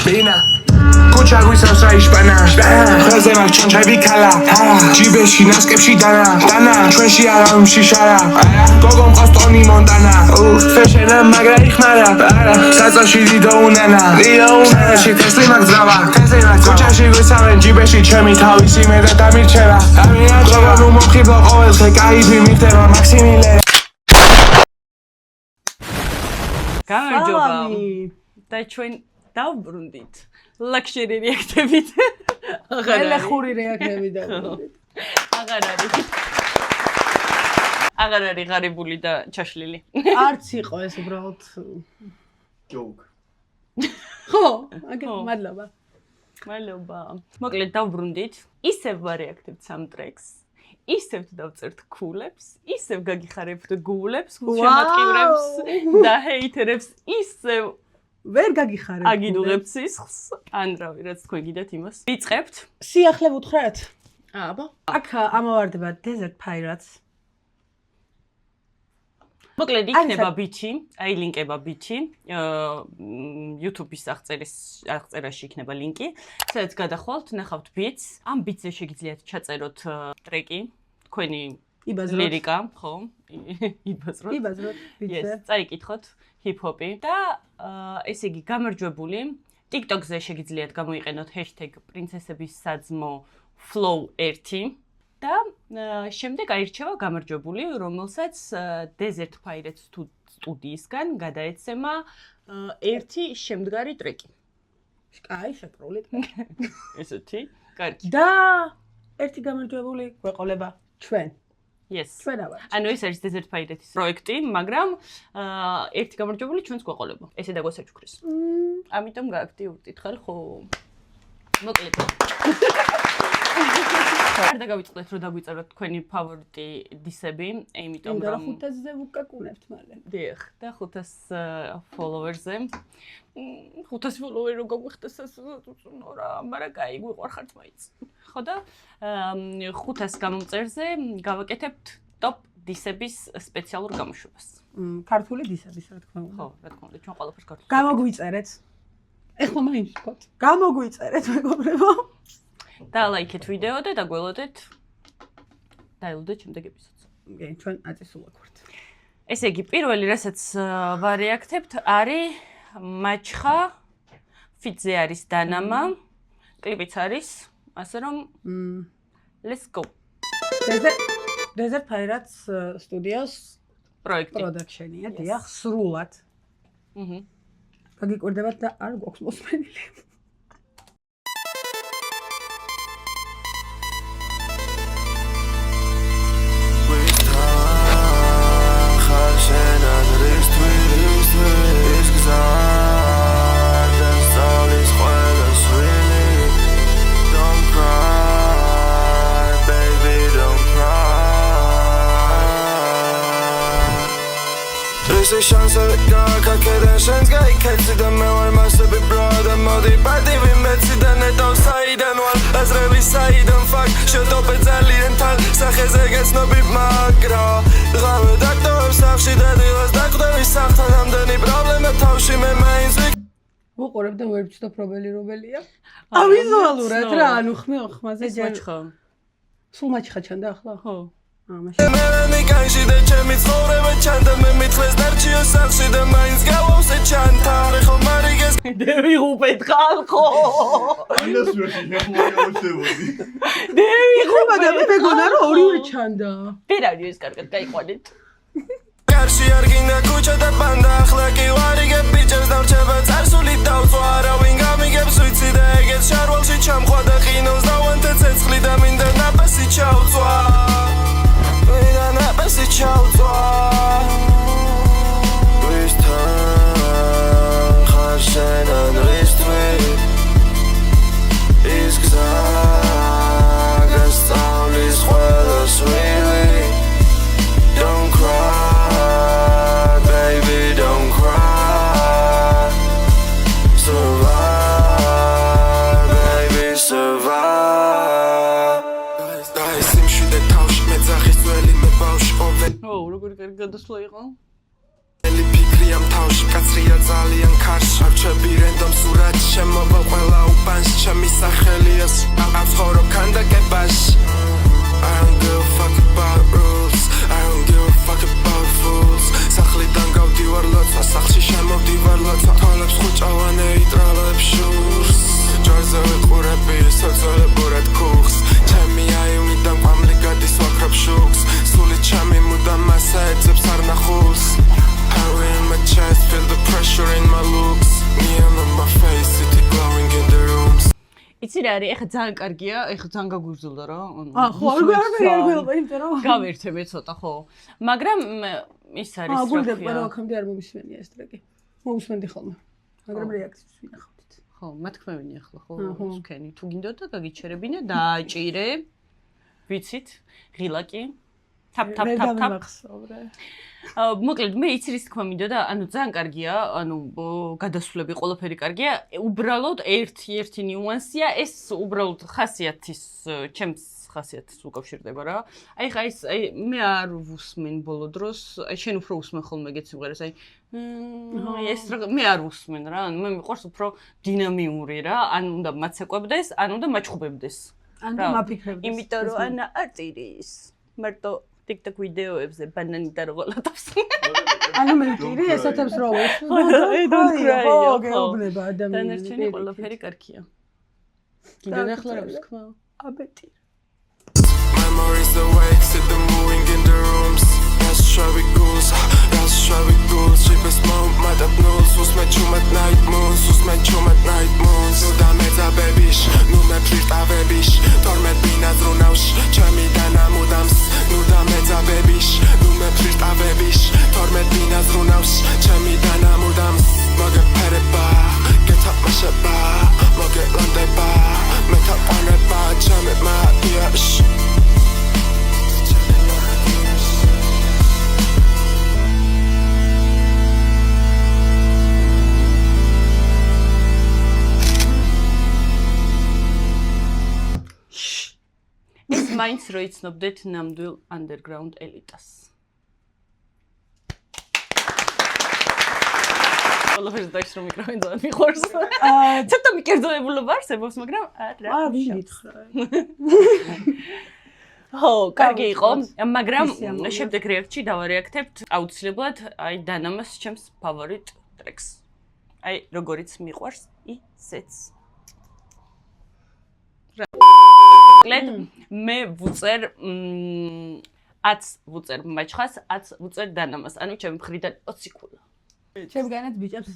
Bina Kucha guisam sa ishpana Khaze mak chonchai bikala Jibeshi naskebshi dana Chwenshi aram shishara Gogom qostoni mondana Feshena magra ikhmara Sazashi dido unana Sanashi tesli mak zrava Kuchashi guisam jibeshi chemi tavisi meda damircheva Qovanu momkhiblo qovelkhe kaibi mifteva maksimilera გამარჯობა და ჩვენ დავბრუნდით ლაქშერი რეაქტებით ელეხური რეაქტები დავბრუნდით აღარ არის ღარიბული და ჩაშლილი არც იყო ეს უბრალოდ Joke ხო მადლობა მოკლედ დავბრუნდით ისევ ვარეაქტებთ სამ ტრეკს ისევ დავწერთ ქულებს, ისევ გაგიხარებთ გულებს, შემატკივრებს და ჰეითერებს, ისევ ვერ გაგიხარებთ. აგიდუღებთ სისხლს. ან რავი, რაც თქვენ გიდათ იმას. ვიწყებთ. სიახლე ვუთხრათ? აბა. აქ ამავარდება Desert Pirates. მოკლედ იქნება ბიჩი, აი ლინკება ბიჩი. YouTube-ის აღწერაში იქნება ლინკი. სადაც გადახვალთ, ნახავთ ბიტს. ამ ბიტზე შეგიძლიათ ჩაწეროთ ტრეკი, თქვენი ლირიკა, ხო? იბაზროთ ბიტზე. წაიკითხოთ ჰიპ-ჰოპი და ესე იგი გამარჯვებული. TikTok-ზე შეგიძლიათ გამოიყენოთ #პრინცესების საძმო flow1 და შემდეგ აირჩევა გამარჯვებული, რომელსაც Desert Pirates სტუდიისგან გადაეცემა ერთი შემდგარი ტრეკი. აი, შეკრული. ესეთი, კარგი. და ერთი გამარჯვებული გვეყოლება ჩვენ. Yes. ჩვენ ავართ. ანუ ეს არის Desert Pirates პროექტი, მაგრამ ერთი გამარჯვებული ჩვენს გვეყოლება. ესე დაგვასაჩუქრეს. ამიტომ გააქტიურდით ხარ ხო? მოკლედ. არ დაგავიწყდეთ რომ დაგვიწეროთ თქვენი ფავორიტი დისები, იმიტომ რომ 500-ზე ვუკაკუნებთ მალე. დიახ, და 500 ფოლოვერზე. 500 ფოლოვერი რო გაგვიხდეს ეს ნორა, მაგრამ კაი გვიყვარხართ მაინც. ხო და 500 გამომწერზე გავაკეთებთ ტოპ დისების სპეციალურ გამოშვებას. ქართული დისების რა თქმა უნდა. ხო, რა თქმა უნდა, ჩვენ ყველაფერს ქართულად. გამოგვიწერეთ. ეხლა მაინც ვთქვათ. გამოგვიწერეთ მეგობრებო. დალაიქეთ ვიდეო და დაგველოდეთ. დაელოდეთ შემდეგ ეპიზოდს. ჩვენ აწესულაკ ვართ. ესე იგი, პირველი რასაც ვარეაქტებთ არის მაჩხა, ფიტზე არის დანამა, კლიპიც არის, ასე რომ let's go. Desert Pirates Studios პროექტი. პროდაქშენია, დიახ, სრულად. გაგიკვირდებათ და არ გვაქვს მოსმენილი. Είσαι șansă ca cădem șanț ca iketsi da me var masabi brother modi party we met si da ne dau saidan wal azrevi saidan fuck shut up ezalien tal sakheze gets no bit magra gave daktor sakhshi da divas daktovi sakhtan amdani problema tavshi me mains ვუყურებ და ვერ ვჩნდა პრობელი რომელია. ავიზუალურად რა, ანუ ხმაზე მაჩხა. სულ მაჩხა ჩანდა ახლა? ხო. მერანი განში და ჩემი ცხოვრება ჩანდა მე მithles დარჩიო სახში და მაინც გავავსე ჩანთა ხო მარიგეს დევიღუპეთ ხალხო Anders würde ich noch mal ausstellen. დევიღუპა და მეგონა რომ ორივე ჩანდა. ვერავი ეს კარგად გაიყვანეთ. გარში არ გინდა ქუჩა და ბანდა ახლა კი ვარიგებ ბიჭებს დავრჩება წარსული დავწვა არავინ გამიგებს ვიცი და ეგეც შარვალში ჩამხვა და ყინავს დავანთე ცეცხლი და მინდა ნაფასი ჩავწვა Nefesi çaldı Rüstan Karşıdan rüstvi İskzak Astavlis Huelas really Don't cry Baby don't cry Survive Baby survive Guys simşude tavş Medzahis öyle ო, როგორი კარგი გადასვლა იყო. Eli pikriam თავში კაცრია ძალიან კარში არჩები რენდომ სურათს შემოვალ ყველა უბანს ჩემი სახელიას ავცხოვრო ქანდაკებაში I don't give a fuck about rules I don't give a fuck about fools სახლიდან გავდივარ ლოცვა სახლში შემოვდივარ ლოცვა თვალებს ხუჭავანე იტრალებს შურს ჯარზე ვიყურები სოციალებურად ქუხს ჩემი აივნიდან ყვამლი გადის ვაქრობ შუქს სული ჩემი მუდამ მასა ეძებს არ ნახულს Power in my chest feel the pressure in my looks Neon on my face city glowing in the rooms იცი რა არის, ეხლა ძალიან კარგია, ეხლა ძალიან გაგვირზულდა რა. ხო, არ გველობა, იმიტომ რომ გავერთე ცოტა, ხო. მაგრამ ის არის რა გულდებ რა აქამდე არ მომისმენია ეს ტრეკი. მომისმენდი ხოლმე. მაგრამ რეაქციას ვინახავთ. ხო, მათქმევინი ახლა, ხო, სკენი. თუ გინდოდა გაგიჩერებინე, დააჭირე. ვიცით, ღილაკი. თაფ თაფ თაფ თაფ. მოკლედ მე იცი რის თქმა მინდოდა, ანუ ძალიან კარგია, ანუ გადასვლები ყველაფერი კარგია. უბრალოდ ერთი ნიუანსია, ეს უბრალოდ ხასიათის, ჩემს ხასიათს უკავშირდება რა. აი ხა ის მე არ ვუსმენ ბოლო დროს, აი შენ უფრო უსმენ ხოლმე ეგეთ სიმღერას, აი ეს მე არ ვუსმენ რა, ანუ მე მიყვარს უფრო დინამიური რა, ან უნდა მაცეკვებდეს, ან უნდა მაჩხუბებდეს. ან მაფიქრებდეს. იმიტომ რომ ანა არტირის მარტო TikTok ვიდეოებზე ბანანი და როლატავს. ანუ მე კიდე ესეთებს რო ვეშ. ხო, გეუბნება ადამიანები. დანარჩენი ყველაფერი კარგია. კიდე ახლა რა ვთქვა? აბეტი. Memories awake, see them moving in the rooms That's why we goes, Cheap as smoke, mad up nose Sus me chumat night moons, Nu da meza bebish, nu me plirt avebish Tormet bine zrunaush, chemi dana mudams Nu da meza bebish, nu me plirt avebish Tormet bine zrunaush, chemi dana mudams Moge pereba, get up ma sheba Moge landeba, meta paneba Chemi ma iash ეს მაინც რო იცნობდეთ ნამდვილ underground ელიტას. ყველაფერს დაიშრო მიკროფონი ძალიან მიყვარს. ცოტა მიკერძოებულობა არსებობს, მაგრამ არა. ვიგითხრა. ხო, კარგი იყო, მაგრამ შემდეგ რეაქტში დავარეაქტებთ აუცილებლად აი დანამას ჩემს ფავორიტ ტრეკს. აი როგორიც მიყვარს ისეც. მე ვუწერ 10 ვუწერ მაჩხას, 10 ვუწერ დანამას. ანუ ჩემი მხრიდან 20 ქულა. ჩემგანაც ბიჭებს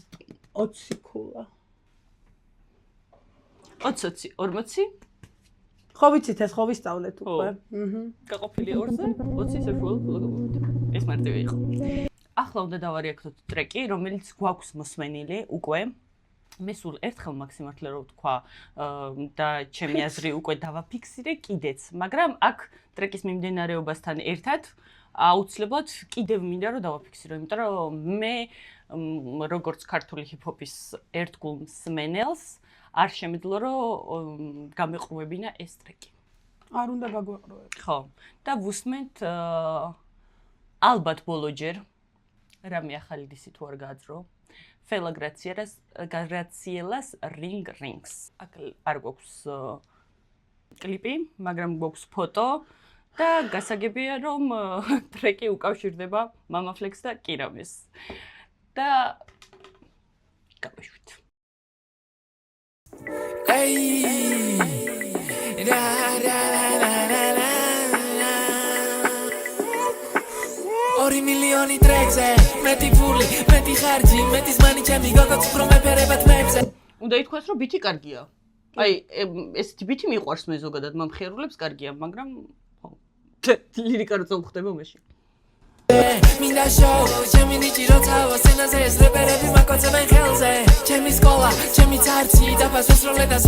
20 ქულა. 20, 40? ხო ვიცით ეს ხო ვისწავლეთ უკვე. გაყოფილი 2-ზე, 20 საშუალო ქულა გაგვივიდა. ეს მარტივი იყო. ახლა უნდა დავარეაქტოთ ტრეკი, რომელიც გვაქვს მოსმენილი უკვე. მე სულ ერთხელ მაქსიმართლე რო ვთქვა და ჩემი აზრი უკვე დავაფიქსირე კიდეც, მაგრამ აქ ტრეკის მიმდინარეობასთან ერთად აუცილებლად კიდევ მინდა რომ დავაფიქსირო, იმიტომ რომ მე როგორც ქართული ჰიპ-ჰოპის ერთგულ მსმენელს არ შემიძლია რომ გამეყრუებინა ეს ტრეკი. არ უნდა გაგვეყრუებინა. ხო, და ვუსმენთ ალბათ ბოლოჯერ რამე ახალი დისი თუ არ გააძრო. Fela Graciela's Ring Rings. აქ არ გვაქვს კლიპი, მაგრამ გვაქვს ფოტო და გასაგებია რომ ტრეკი უკავშირდება Mama Flex და კირამეს. და გავაშვით. ორი მილიონი ტრეკზე მეტი ფული, მეტი ხარჯი, მეტი ზმანი ჩემი გოგოც უფრო მეფერებად მეებზე. უნდა ითქვას რომ ბიტი კარგია. აი ესეთი ბიტი მიყვარს მე ზოგადად მომხიარულებს კარგია, მაგრამ ხო. ლირიკა რო წავხდება მაშინ. მინდა შოუ, ჩემი ნიჭი როცავა სცენაზე ეს რეპერები მაკოცებენ ხელზე. ჩემი სკოლა, ჩემი წარცი და ფასვესროლებას.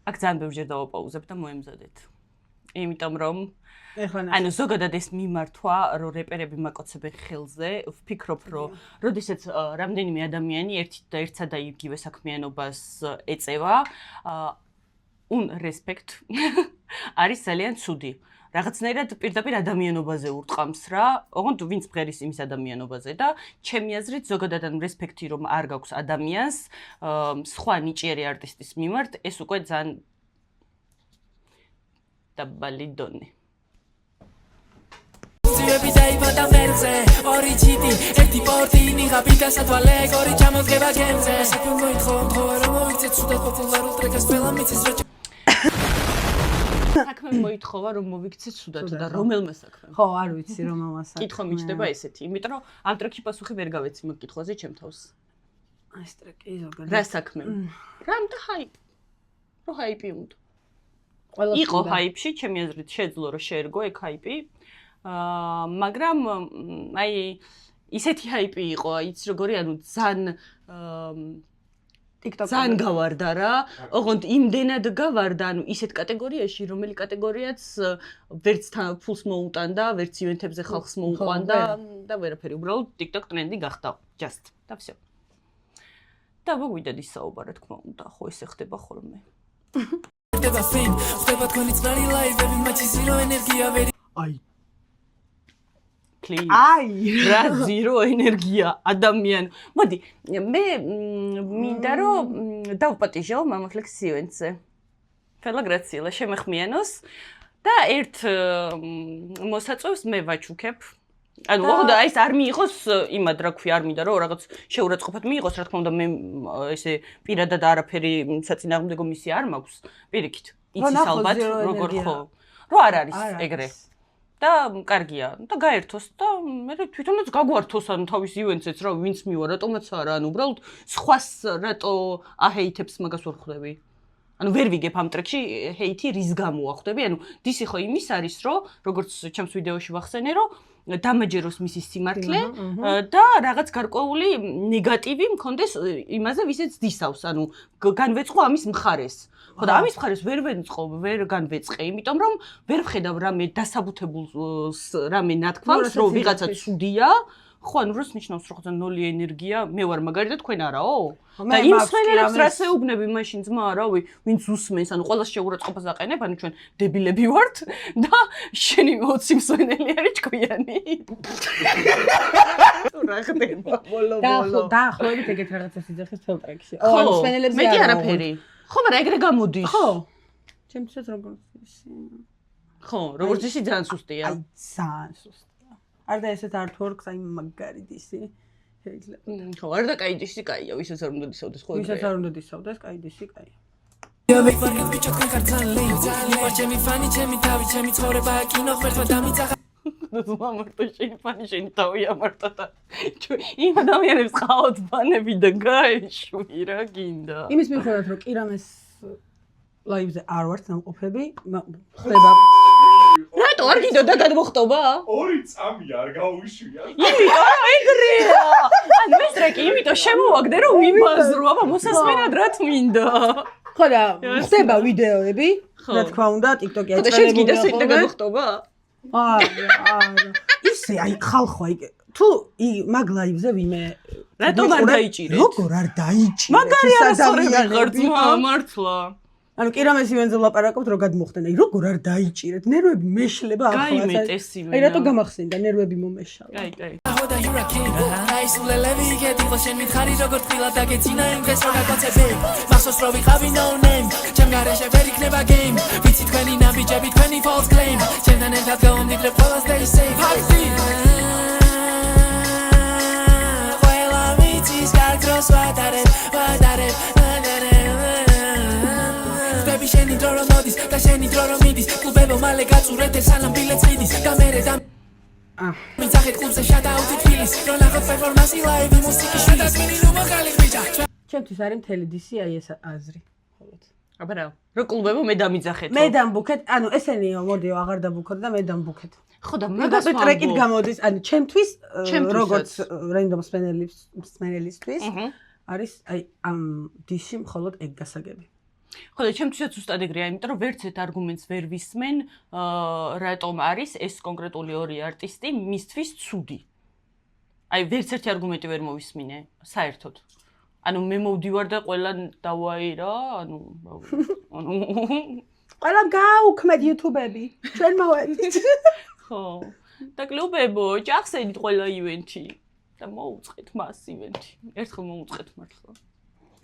აქ ძალიან ბევრჯერ დავაპაუზებ და მოემზადეთ. იმიტომ რომ ანუ ზოგადად ეს მიმართვა, რომ რეპერები მაკოცებენ ხელზე, ვფიქრობ, რომ როდესაც რამდენიმე ადამიანი ერთსა და იგივე საქმიანობას ეწევა, respect არის ძალიან ცუდი. რაღაცნაირად პირდაპირ ადამიანობაზე ურტყამს რა. ოღონდ ვინც მღერის იმის ადამიანობაზე და ჩემი აზრით ზოგადად რესპექტი რომ არ გაქვს ადამიანს სხვა ნიჭიერი არტისტის მიმართ ეს უკვე ძალიან დაბალი დონე. Ძიები დაიბადა მერზე, ორი ჩიტი, ერთი პორტი, ნიღაბი და სათვალე, ორი ჩამოდგება გემზე. საქმე მოითხოვა რომ მოვიქცეთ სუდად პოპულარულ ტრეკას ყველა მიცის რა საქმე მოითხოვა რომ მოვიქცეთ სუდად და რომელმა საქმე? ხო, არ ვიცი რომელმა საქმე. კითხვა მიჩნდება ესეთი, იმიტომ რომ ამ ტრეკში პასუხი ვერ გავეცი მაგ კითხვაზე ჩემ თავს. ეს ტრეკი ზოგადად. რა საქმე? რამ და ჰაიპი? რო ჰაიპი უნდა. ყველას იყო უნდა. ჰაიპში, ჩემი აზრით შეეძლო რომ შეერგო ეგ ჰაიპი. მაგრამ აი ისეთი ჰაიპი იყო, იცი როგორი, ანუ ძალიან გავარდა რა. ოღონდ იმდენად გავარდა, ანუ ისეთ კატეგორიაში, რომელი კატეგორიაც ვერც ფულს მოუტანდა, ვერც ივენთებზე ხალხს მოუყვანდა და ვერაფერი. უბრალოდ TikTok ტრენდი გახდა. Just. და всё. და მოგვიდად ისაუბარა თქმა უნდა, ხო ესე ხდება ხოლმე. ხდება ფენ, ხდება თქვენი წყნარი ლაივები, მაჩი ზირო ენერგია ვერი აი Please. აი რა ზირო ენერგია ადამიან. მოდი, მე მინდა რომ დავპატიჟო მამაფლექს ივენთზე. Fela graciela, შემეხმიანოს და ერთ მოსაწვევს მე ვაჩუქებ. ანუ ოღონდ აი ეს არ მიიღოს იმად რა ქვია, არ მინდა რომ რაღაც შეურაცხყოფად მიიღოს, რა თქმა უნდა მე ესე პირადად არაფერი საწინააღმდეგო მისი არ მაქვს. პირიქით, იცის ალბათ როგორ ხო. რო არ არის ეგრე. და კარგია და გაერთოს და მე თვითონაც გაგვართოს ანუ თავის ივენთზეც რა ვინც მივა რატომაც არა ანუ უბრალოდ სხვას რატო აჰეითებს მაგას ვერ ხვდები ანუ ვერ ვიგებ ამ ტრეკში ჰეითი რის გამოა ხვდები ანუ დისი ხო იმის არის რომ როგორც ჩემს ვიდეოში ვახსენე რომ დამაჯეროს მისი სიმართლე და რაღაც გარკვეული ნეგატივი მქონდეს იმაზე ვისაც დისავს ანუ განვეწყო ამის მხარეს ხო და ამის მხარეს ვერ ვეწყო ვერ განვეწყე იმიტომ რომ ვერ ვხედავ რამე დასაბუთებულს რამე ნათქვამს რომ ვიღაცა ცუდია ხო ანუ როს ნიშნავს რომ ხოცა ნოლი ენერგია მე ვარ მაგარი და თქვენ არაო და იმ სვენელებს რა შეუბნები მაშინ ძმა რავი ვინც უსმენს ანუ ყოველს შეურაცხყოფას აყენებ ანუ ჩვენ დებილები ვართ და შენი 20 სვენელი არის ჭკვიანი რა ხდება ბოლო დაახლოებით ეგეთ რაღაცას იძახის თელ ტრეკში ო ანუ სვენელებზე მეტი არაფერი ხო მაგრამ ეგრე გამოდის ხო ჩემთვისაც როგორც ისი ხო როგორც ისი ძალიან სუსტია აი ძალიან სუსტია არ და ესეთ არტვორკს აი მაგარი დისი შეიძლება ხო არ და კაი დისი კაია ვისაც არ უნდა დისავდეს ხო ვისაც არ უნდა დისავდეს კაი დისი კაია Я выкварю бичок на картале Я ჩემი ფანი ჩემი თავი ჩემი ცხოვრება კინო ღმერთმა დამიძახა მამარტო შენი ფანი შენი თავია მარტო და იმ ადამიანებს ყავთ ფანები და გაეშვი რა გინდა იმის მიუხედავად რომ კირამეს ლაივზე არ ვართ ნამყოფები ხდება რატო არ გინდა და გადმოხტობა 2 წამი არ გაუშვია იმიტომ ეგრეა ანუ ეს ტრეკი იმიტომ შემოვაგდე რომ ვიმაზრო აბა მოსასმენად რა თმინდა ხო და ხდება ვიდეოები რა თქმა უნდა TikTok-ი და შენ გინდა სიტყვა გადმოხტობა არა ისე აი ხალხო აი თუ მაგ ლაივზე ვიმე რატომ არ დაიჭირეთ როგორ არ დაიჭირეთ მაგარი არასწორი ვიღარ ძმა მართლა ანუ კირამეს ივენზე ვლაპარაკობთ რომ გადმოხდნენ აი როგორ არ დაიჭირეთ ნერვები მეშლება გაიმეტეს იმენა აი რატო გამახსენდა ნერვები მომეშალა კაი კაი ახოდა hurricane აი სულელები გედი ხო შენ მითხარი როგორ თბილა დაგეცინა იმ დღეს რო გაკოცები მახსოვს რომ ვიყავი no name ჩემ გარეშე ვერ იქნება game ვიცი თქვენი ნაბიჯები თქვენი false claim ჩემთან ერთად გავამდიდრებ ყველას day safe happy ყველა ვიცის გარგროს ვადარებ შენი დრო რომ მოდის და შენი დრო რომ მიდის კლუბებო მალე გაწურეთ სალამ ბილეთს მიდის და მერე და მიცახეთ კლუბზე შატაუთი თბილის რო ნახოთ პერფორმანსი ლაივი მუსიკის შვიდას მინი რომ მაგალი ხბიჭა ჩემთვის არის მთელი დისი აი ეს აზრი ხოლოდ აბა რა რო კლუბებო მე დამიძახეთო მე დამბუქეთ ანუ ესენიო მოდიო აღარ დაბუქოთ და მე დამბუქეთ ხო და მაგას ტრეკით გამოდის ანუ ჩემთვის როგორც რენდომ სპენელისთვის არის აი ამ დისში მხოლოდ ეგ გასაგები ხო და ჩემთვისაც უბრალოდ ეგრეა, იმიტომ რომ ვერც ერთ არგუმენტს ვერ ვისმენ, რატომ არის ეს კონკრეტული ორი არტისტი მისთვის ცუდი. აი ვერც ერთი არგუმენტი ვერ მოვისმინე, საერთოდ. ანუ მე მოვდივარ და ყველა დავაირა, ანუ ყველამ გააუქმეთ YouTube-ები. ჩვენ მოვედით. ხო. და კლუბებო, ჯახსენით ყველა ივენთი და მოუწყეთ მას ივენთი. ერთხელ მოუწყეთ მართლა.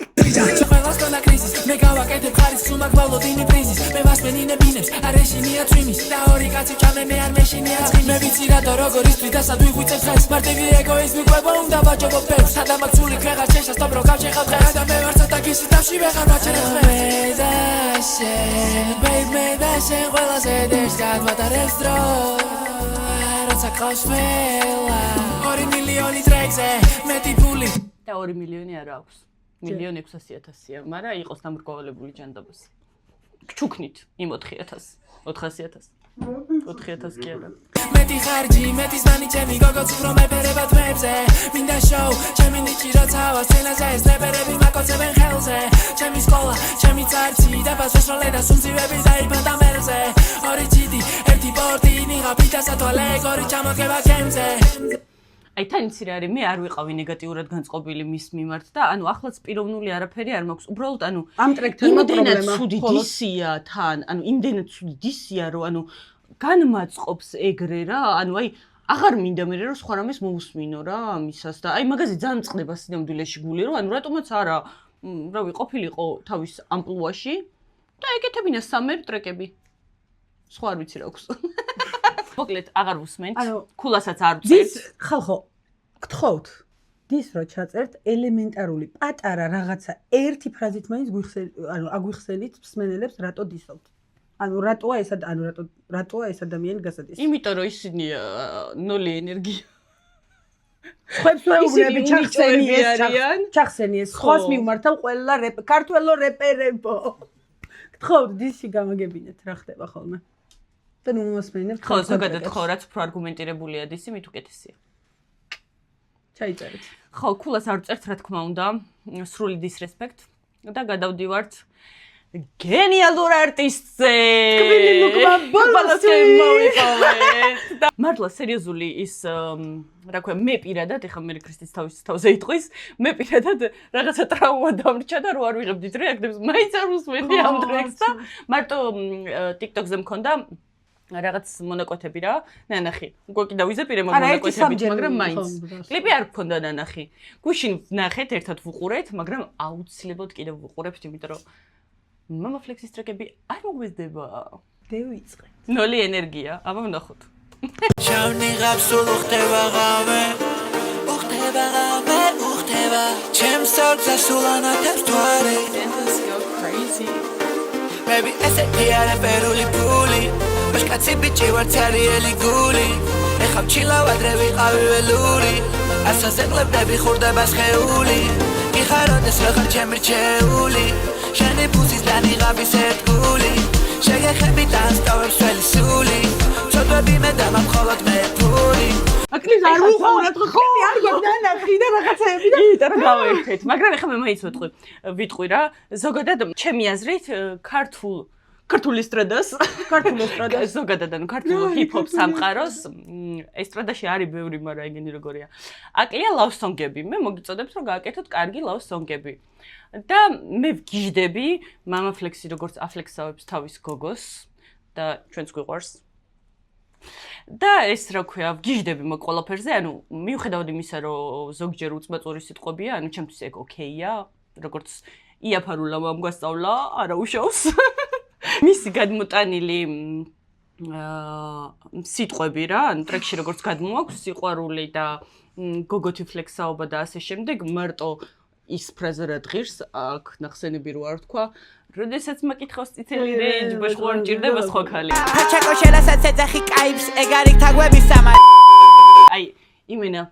ყველას გონდა კრიზის მე გავაკეთებ ხარის უმაგვალოდ ინი პრიზის მე ვასმენინებინებს არ ეშინია წვიმის და ორი კაცი ჩამე მე არ მეშინია ცხიმ მე ვიცი რა და როგორ ისთვის და სად ვიღვიწებს ხეს მარტივი ეგოიზმი ყვება უნდა ვაჯობობ ფერს სადამაც სული ქრეღარ შეშა სტოპრო გავშეხავ დღეს და მე ვარ ცოტა კისის დავში ვეღარ ვაჩერებ მე და შენ ბეიბ მე და შენ ყველაზე დეშ გადმატარებს დრო როცა ყავს მელა 2 მილიონი ტრეკზე მეტი ფული და 2 მილიონი არ აქვს. 1,600,000-ია, მაგრამ იყოს დამრგვალებული ჯანდაბასი. ჩუქნით იმ 4,000, 400,000. 4,000 კი არა. მეტი ხარჯი, მეტი ზმანი ჩემი გოგოც უფრო მეფერება თმებზე. მინდა შოუ, ჩემი ნიჭი როცა ვარ სცენაზე, ეს რეპერები მაკოცებენ ხელზე. ჩემი სკოლა, ჩემი წარცი და ფასოშოლე და სუნძივები დაიბადა მერზე. ორი ჯიდი, ერთი პორტი, ნიღა პიტასა თვალე, ორი ჩამოგება ჩემზე. აი თან იცი რა არის, მე არ ვიყავი ნეგატიურად განწყობილი მის მიმართ და ანუ ახლაც პიროვნული არაფერი არ მაქვს. უბრალოდ ანუ ამ ტრეკთან პრობლემა. ცუდი დისია თან, ანუ იმდენად ცუდი დისია, რომ ანუ განმაწყობს ეგრე რა, ანუ აი აღარ მინდა მე რომ სხვა რამეს მოусმინო რა ამისას და აი მაგაზე ძალიან წყდება სინამდვილეში გული რომ ანუ რატომაც არა რავი ყოფილიყო თავის ამპლუაში და ეკეთებინა სამერ ტრეკები. სხვა არ ვიცი რა აქვს. მოკლედ აღარ ვუსმენთ. ქულასაც არ ვწერთ. დის ხალხო, გთხოვთ. დის რო ჩაწერთ ელემენტარული პატარა რაღაცა ერთი ფრაზით მაინც ანუ აგვიხსენით მსმენელებს რატო დისობთ. ანუ რატოა ეს ადამიანი გასადის. იმიტომ რომ ისინი ნული ენერგია. ხებს ვეუბნები ჩახსენიეს. ხოს მიმართავ ყველა ქართველო რეპერებო. გთხოვთ დისში გამაგებინეთ რა ხდება ხოლმე. და ნუ მოსმენებთ. ხო, ზოგადად ხო, რაც უფრო არგუმენტირებულია დისი, მით უკეთესია. ჩაიწერეთ. ხო, ქულას არ ვწერთ, რა თქმა უნდა, სრული disrespect და გადავდივართ გენიალურ არტისტზე. კვილი მოკვა ბოლოს მოვიყავეთ. და მართლა სერიოზული ის რა ქვია, მე პირადად, ეხლა მე ქრისტის თავზე იტყვის, მე პირადად რაღაცა ტრაუმა დამრჩა და რო არ ვიღებდით რეაქტებს, მაინც არ უსმენდი ამ ტრეკს და მარტო TikTok-ზე მქონდა რაღაც მონაკვეთები რა, ნანახი. უკვე კიდევ ვიზაპირე მაგ მონაკვეთებით, მაგრამ მაინც. კლიპი არ გქონდა ნანახი. გუშინ ვნახეთ, ერთად ვუყურეთ, მაგრამ აუცილებლად კიდევ ვუყურებთ, იმიტომ რომ Mama Flexis ტრეკები არ მოგვიზდება. დევიწყე. ნული ენერგია, აბა ვნახოთ. ჩავნიღებ სულ უხდება ღამე უხდება ჩემს სორგზე სულ ანათებს თვარე Baby, ესეთი არაფერული ფული მაშკაცი ბიჭი ვარ ცარიელი გული ეხავ ჩილავ ადრე ვიყავი ველური ასაზე ყლებდები ხურდება სხეული იხაროდეს ვეღარ ჩემი რჩეული შენი ფუძის დანიღაბის ერთგული შეგეხები და ასტავებს ველი სული ცოდვები მე და მხოლოდ მე ფული აკლიზ არ ვუყურებ ხო არ გვაქვს ნახი და რაღაცეები და იმიტომ რომ გავერთეთ მაგრამ ეხლა მე მაინც ვიტყვი რა ზოგადად ჩემი აზრით ქართულ ესტრადას ზოგადად ანუ ქართულ ჰიპ-ჰოპ სამყაროს ესტრადაში არის ბევრი მაგრამ ეგენი როგორია აკლია ლავ სონგები მე მოგიწოდებს რომ გააკეთოთ კარგი ლავ სონგები და მე ვგიჟდები Mama Flexi როგორც აფლექსავებს თავის გოგოს და ჩვენც გვიყვარს და ეს რა ქვია ვგიჟდები მაგ ყველაფერზე ანუ მიუხედავად იმისა რომ ზოგჯერ უწმაწური სიტყვებია ანუ ჩემთვის ეგ ოკეია როგორც იაფარულა მამ გვასწავლა არა უშავს მისი გადმოტანილი სიტყვები რა ანუ ტრეკში როგორც გადმოაქვს სიყვარული და გოგოთი ფლექსაობა და ასე შემდეგ მარტო ის ფრაზა რა დღირს აქ ნახსენები რო არ თქვა როდესაც მაკითხავს წითელი რეჯ ბაშყო არ მჭირდება სხვა ხალი ჩაკო შელასაც ეძახი კაიბს ეგ არის თაგვების სამა აი იმენა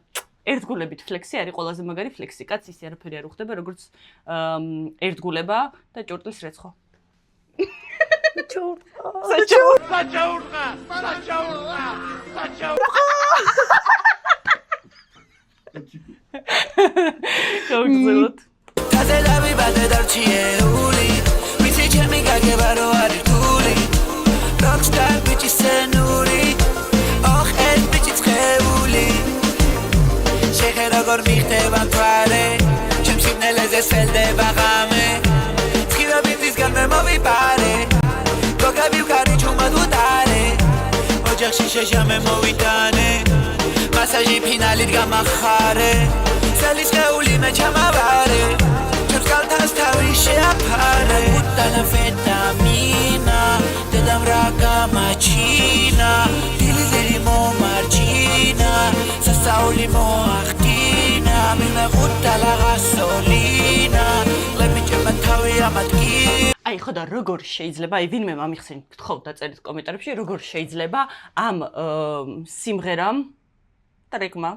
ერთგულებით ფლექსი არის ყველაზე მაგარი ფლექსი კაცი ისე არაფერი არ უხდება როგორც ერთგულება და ჭურტლის რეცხვა გავგზავნოთ თაზე დავიბადე დარჩიეული ვიცი ჩემი გაგება რო არის გული rockstar bitch სენური ოხ ეს bitch ცხეული შეხე როგორ მიხდება თვარე ჩემს სიბნელეზე სელდება ღამე ცხრა ბიტისგან მე მოვიპარე ოჯახში შეჟამე მოვიტანე მასაჟი ფინალით გამახარე წელის ყეული მე ჩამავარე ჩემს კალთას თავი შეაფარე უტანა ვეტამინა დედამ რა გამაჩინა დილი მომარჯინა სასაული მოახდინა მინდა უტალა გასოლინა ლემიჭება თავი ამატკი აი ხო და როგორ შეიძლება აი ვინმე მომიხსენით გთხოვთ დაწერით კომენტარებში როგორ შეიძლება ამ სიმღერამ და რეკმა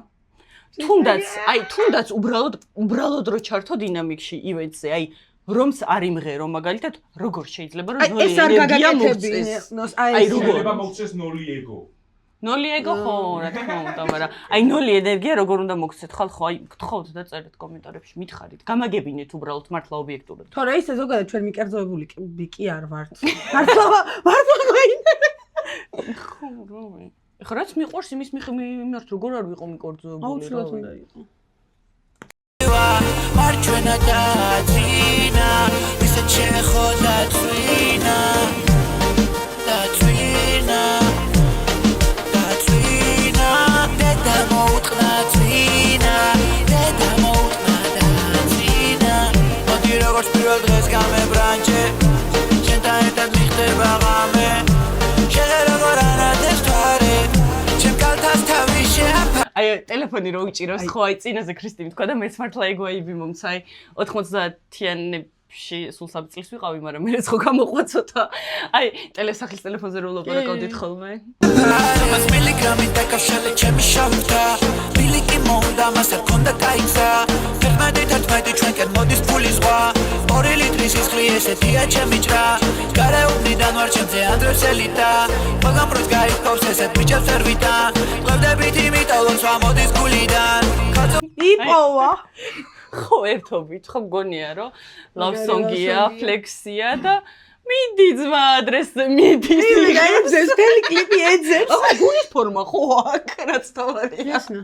თუნდაც უბრალოდ რო ჩართო დინამიკში ივენტზე აი რომს არ იმღერო მაგალითად როგორ შეიძლება რომ ნოლი ენერგია მოგწეს აი როგორ მოგწეს ნოლი ეგო ნოლი ეგო ხო რა თქმა უნდა მაგრამ აი ნოლი ენერგია როგორ უნდა მოგწეთ ხალხო აი გთხოვთ დაწერით კომენტარებში მითხარით გამაგებინეთ უბრალოდ მართლა ობიექტურად თორე ისე ზოგადად ჩვენ მიკერძოებული კი არ ვართ მართლა ხო ხო რაც მიყვარს იმის მიმართ როგორ არ ვიყო მიკერძოებული აუცილებლად უნდა იყო მარჯვენა დაძინა ისე ჩეხო დაძინა დედა მოუტყნა ძინა დედა მოუტყნა დაძინა მოდი როგორც პირველ დღეს გამებრანჭე შენთან ერთად მიხდება ღამე შეღერა გორანადეს თვარე ჩემ კალთას თავი შეაფარე აი ტელეფონი რო უჭირავს ხო აი წინაზე ქრისტინი თქვა და მეც მართლა ეგო აიბი მომცა აი 90-იანებში სულ 3 წელს ვიყავი მაგრამ მეც ხო გამოყვა ცოტა აი ტელესახლის ტელეფონზე რო ვლაპარაკობდით ხოლმე მას მილიგრამი დაკავშირე ჩემი შავდა მილიკი მომდა მას არ ქონდა კაიცა ფერმადით ჩვენკენ მოდის ფული ზღვა 2 ლიტრის სისხლი ესეთია ჩემი ჭრა გარეუბნიდან ვარ ჩემზე ანდრესელიტა მაგრამ პროს გაიქობს ესეთ ბიჭებს ერვიდა გლავდებით იმიტომ რომ მოდის გულიდან იპოვა ხო ერთობით ხო მგონია რომ love song-ია ფლექსია და მიდი ძმა ადრესზე მიდის ეძებს თელი კლიპი ეძებს ახლა გულის ფორმა ხო აქ რაც თავარია იასნა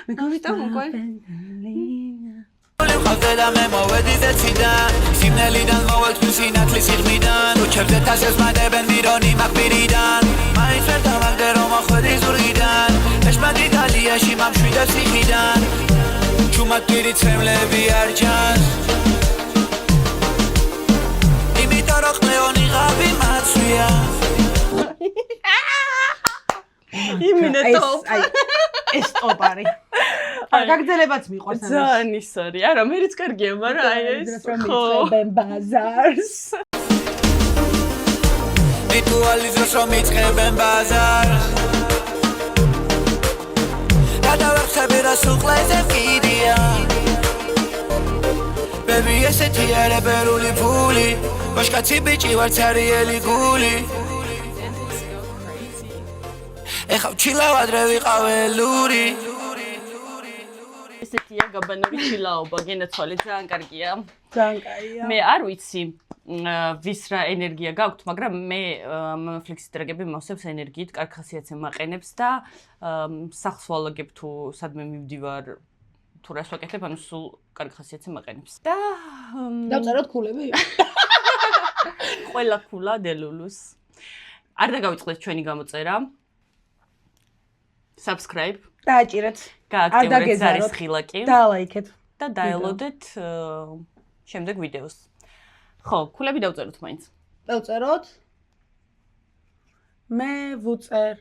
მე გავიტა მოყვა ხალხე და მე მოვედი ზეციდან სიმნელიდან მოვედი სინათლის სიღმიდან უჩერდეთ ასეს მანებენ მირონი მაგპირიდან მაინც ვერ დავაგდე რომ ახვედი ზურგიდან ეშმადი დალიაში მამშვიდა სიხიდან ჩუმად პირი ცემლები არ ჩანს იმიტომ რომ ყლეონი ღაბი მაცვია იმინე ტოპ ეს ტოპ არის გაგრძელებაც მიყვარს ძალიან ის არის არა მეც კარგია მაგრამ აი ეს ხო ბენ ბაზარს რიტუალიზოს რომ იწყებენ ბაზარს გადავახსები რა სუყლეზე კიდია ბები ესეთი არაბერული ფული ვაშკაცი ბიჭი ვარ ცარიელი გული ეხავ ჩილავადრე ვიყაველური ესეთია გაბანური ჩილაობა გენაცვალე ძალიან კარგია ძალიან კაია მე არ ვიცი ვის რა ენერგია გაქვთ მაგრამ მე ფლექსის ტრეკები მოვსებს ენერგიით კარგ ხასიათს ემაყენებს და სახლს ვალაგებ თუ სადმე მივდივარ თუ რას ვაკეთებ ანუ სულ კარგ ხასიათს ემაყენებს და დავწეროთ ქულები ყველა ქულა დელულუს არ დაგავიწყდეთ ჩვენი გამოწერა subscribe დააჭირეთ გააქტიურეთ ზარის ხილაკი და ლაიქეთ და დაელოდეთ შემდეგ ვიდეოს. ხო, ქულები დავწეროთ მაინც. დავწეროთ. მე ვუწერ.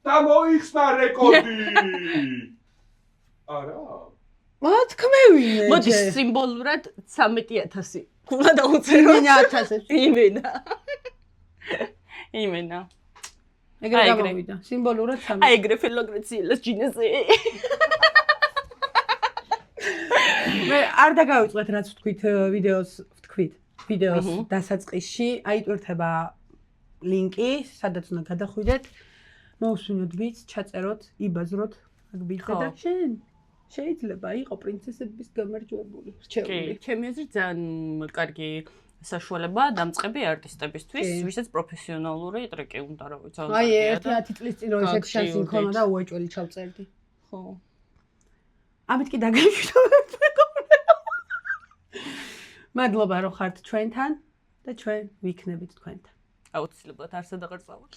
და მოიხსნა რეკორდი. არა. რა თქმევინე. მოდი სიმბოლურად 13000 ქულა დავწეროთ. 1000. იმენა. ეგრე გამოვიდა. სიმბოლურად 3. აი ეგრე ფელოგრეციელას ჯინაზე. მე არ დაგავიწყეთ რაც ვთქვით ვიდეოს დასაწყისში, აიტვირთება ლინკი, სადაც უნდა გადახვიდეთ. მოусვინოთ ვიც, ჩაწეროთ, იბაზროთ, აგბიხე და შენ შეიძლება იყო პრინცესების გამარჯვებული, რჩეული. კი, ჩემი აზრით ძალიან კარგი საშუალება დამწყები არტისტებისთვის, ვისაც პროფესიონალური ტრეკი უნდა რა ვიცი. აი 1-10 წლის წინ რო ესეთ შანსი მქონდა და უეჭველი ჩავწერდი. ხო. ამით კი დაგაშვიდობთ მეგობრებო. მადლობა რომ ხართ ჩვენთან და ჩვენ ვიქნებით თქვენთან. აუცილებლად არსად აღარ წავალ.